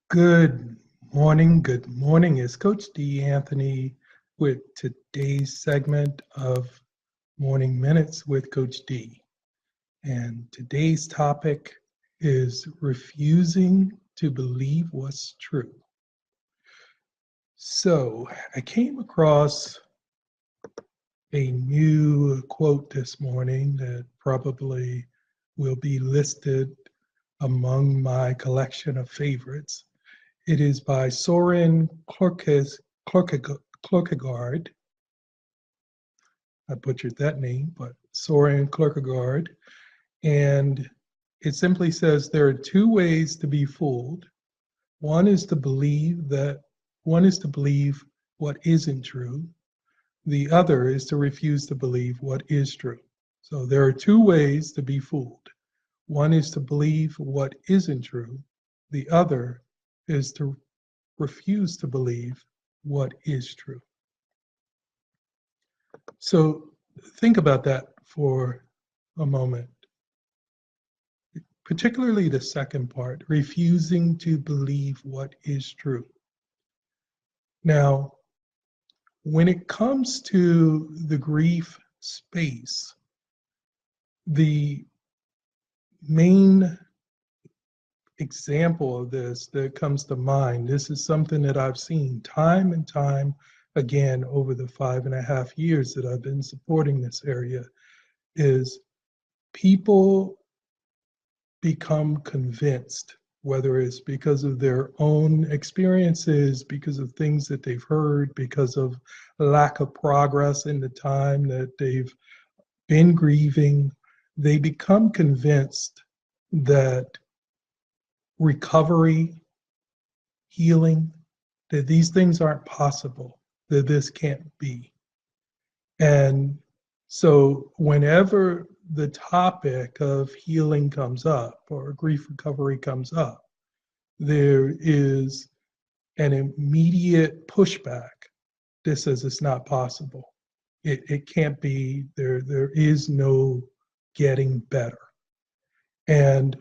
Good morning. Good morning. It's Coach D. Anthony with today's segment of Morning Minutes with Coach D. And today's topic is refusing to believe what's true. So I came across a new quote this morning that probably will be listed among my collection of favorites. It is by Soren Kierkegaard. I butchered that name, but Soren Kierkegaard. And it simply says there are two ways to be fooled. One is to believe what isn't true. The other is to refuse to believe what is true. So there are two ways to be fooled. One is to believe what isn't true. The other is to refuse to believe what is true. So think about that for a moment, particularly the second part, refusing to believe what is true. Now, when it comes to the grief space, the main example of this that comes to mind, this is something that I've seen time and time again over the 5.5 years that I've been supporting this area, is people become convinced, whether it's because of their own experiences, because of things that they've heard, because of lack of progress in the time that they've been grieving, they become convinced that recovery, healing, that these things aren't possible, that this can't be. And so whenever the topic of healing comes up or grief recovery comes up, there is an immediate pushback that says it's not possible. It can't be, there is no getting better. And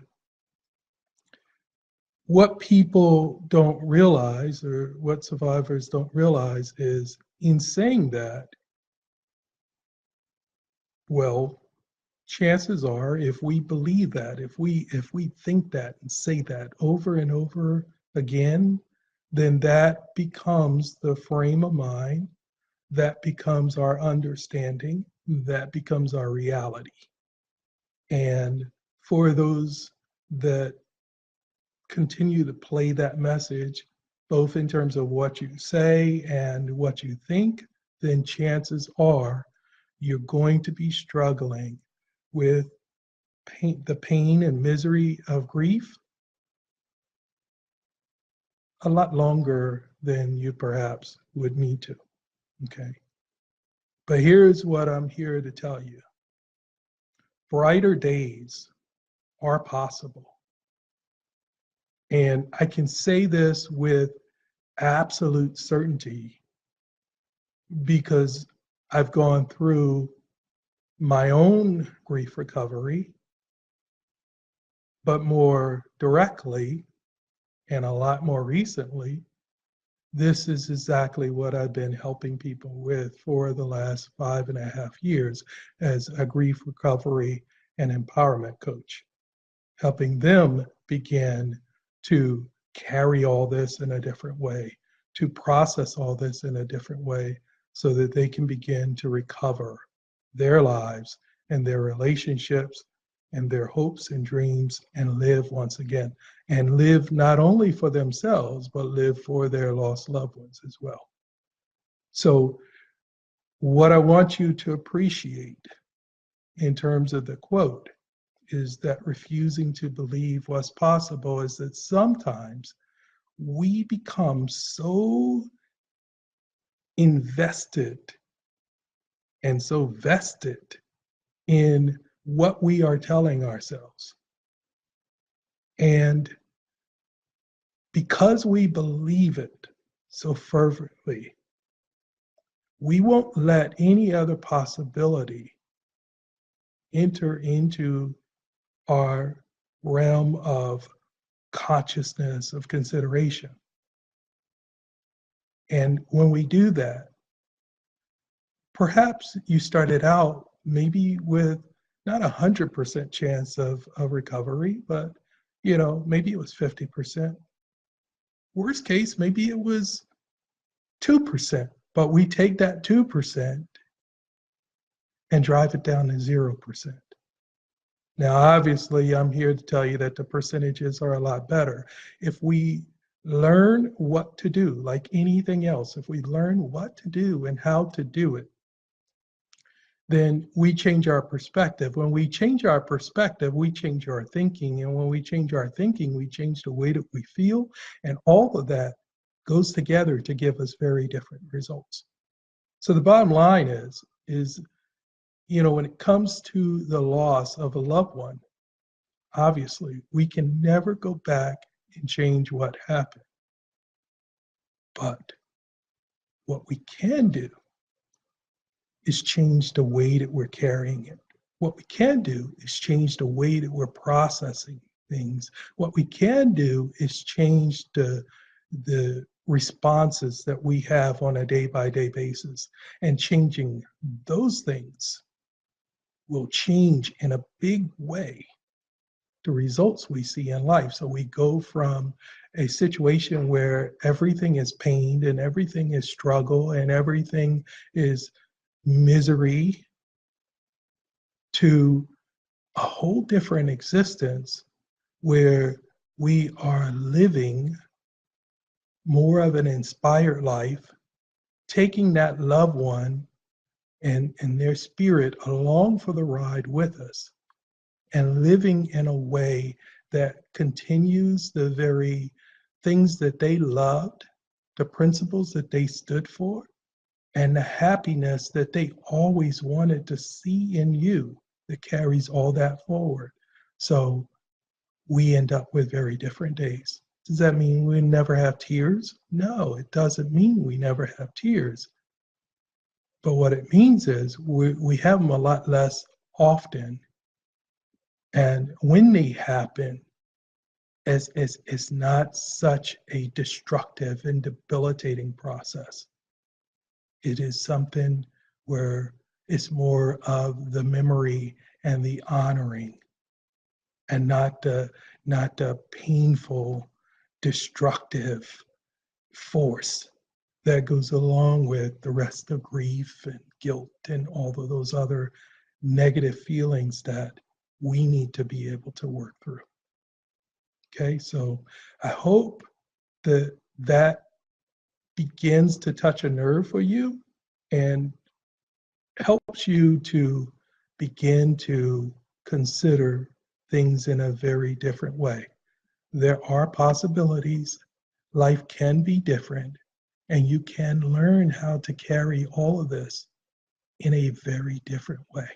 what people don't realize, or what survivors don't realize, is in saying that, well, chances are, if we believe that, if we think that and say that over and over again, then that becomes the frame of mind, that becomes our understanding, that becomes our reality. And for those that continue to play that message, both in terms of what you say and what you think, then chances are you're going to be struggling with the pain and misery of grief a lot longer than you perhaps would need to. Okay. But here's what I'm here to tell you: brighter days are possible. And I can say this with absolute certainty because I've gone through my own grief recovery, but more directly and a lot more recently, this is exactly what I've been helping people with for the last 5.5 years as a grief recovery and empowerment coach, helping them begin to carry all this in a different way, to process all this in a different way, so that they can begin to recover their lives and their relationships and their hopes and dreams and live once again, and live not only for themselves, but live for their lost loved ones as well. So what I want you to appreciate in terms of the quote is that refusing to believe what's possible is that sometimes we become so invested and so vested in what we are telling ourselves. And because we believe it so fervently, we won't let any other possibility enter into our realm of consciousness, of consideration. And when we do that, perhaps you started out maybe with not 100% chance of recovery, but maybe it was 50%. Worst case, maybe it was 2%, but we take that 2% and drive it down to 0%. Now, obviously, I'm here to tell you that the percentages are a lot better. If we learn what to do, like anything else, if we learn what to do and how to do it, then we change our perspective. When we change our perspective, we change our thinking. And when we change our thinking, we change the way that we feel. And all of that goes together to give us very different results. So the bottom line is, when it comes to the loss of a loved one, obviously, we can never go back and change what happened. But what we can do is change the way that we're carrying it. What we can do is change the way that we're processing things. What we can do is change the responses that we have on a day-by-day basis. And changing those things will change in a big way the results we see in life. So we go from a situation where everything is pain and everything is struggle and everything is misery to a whole different existence where we are living more of an inspired life, taking that loved one and their spirit along for the ride with us, and living in a way that continues the very things that they loved, the principles that they stood for, and the happiness that they always wanted to see in you that carries all that forward. So we end up with very different days. Does that mean we never have tears? No, it doesn't mean we never have tears. But what it means is we have them a lot less often. And when they happen, it's not such a destructive and debilitating process. It is something where it's more of the memory and the honoring, and not the painful, destructive force that goes along with the rest of grief and guilt and all of those other negative feelings that we need to be able to work through. Okay, so I hope that begins to touch a nerve for you and helps you to begin to consider things in a very different way. There are possibilities. Life can be different, and you can learn how to carry all of this in a very different way.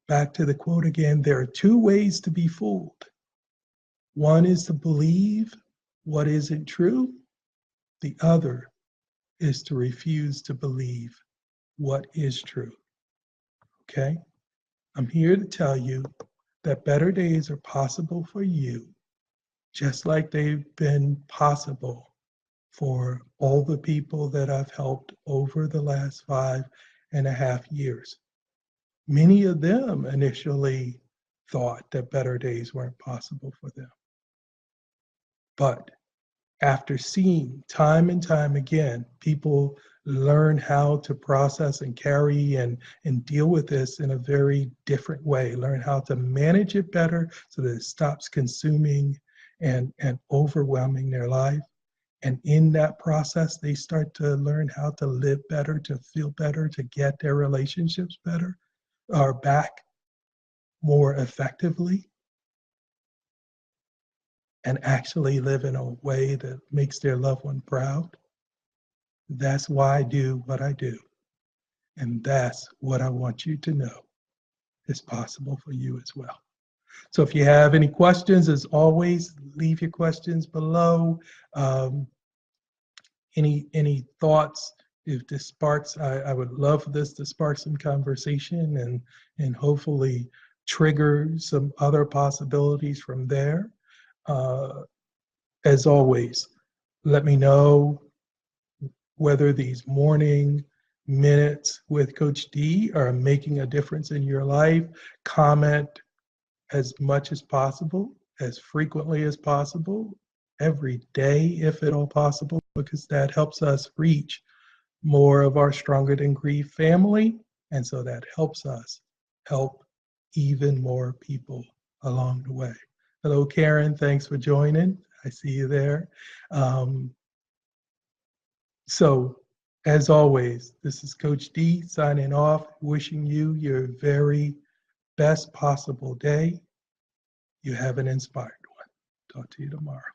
Back to the quote again, there are two ways to be fooled. One is to believe what isn't true. The other is to refuse to believe what is true. Okay? I'm here to tell you that better days are possible for you, just like they've been possible for all the people that I've helped over the last 5.5 years. Many of them initially thought that better days weren't possible for them. But after seeing time and time again, people learn how to process and carry and deal with this in a very different way, learn how to manage it better so that it stops consuming and overwhelming their life. And in that process, they start to learn how to live better, to feel better, to get their relationships better or back more effectively, and actually live in a way that makes their loved one proud. That's why I do what I do. And that's what I want you to know is possible for you as well. So if you have any questions, as always, leave your questions below. Any thoughts, if this sparks, I would love for this to spark some conversation and hopefully trigger some other possibilities from there. As always, let me know whether these morning minutes with Coach D are making a difference in your life. Comment as much as possible, as frequently as possible, every day if at all possible, because that helps us reach more of our Stronger Than Grief family. And so that helps us help even more people along the way. Hello, Karen. Thanks for joining. I see you there. So, as always, this is Coach D signing off, wishing you your very best possible day. You have an inspired one. Talk to you tomorrow.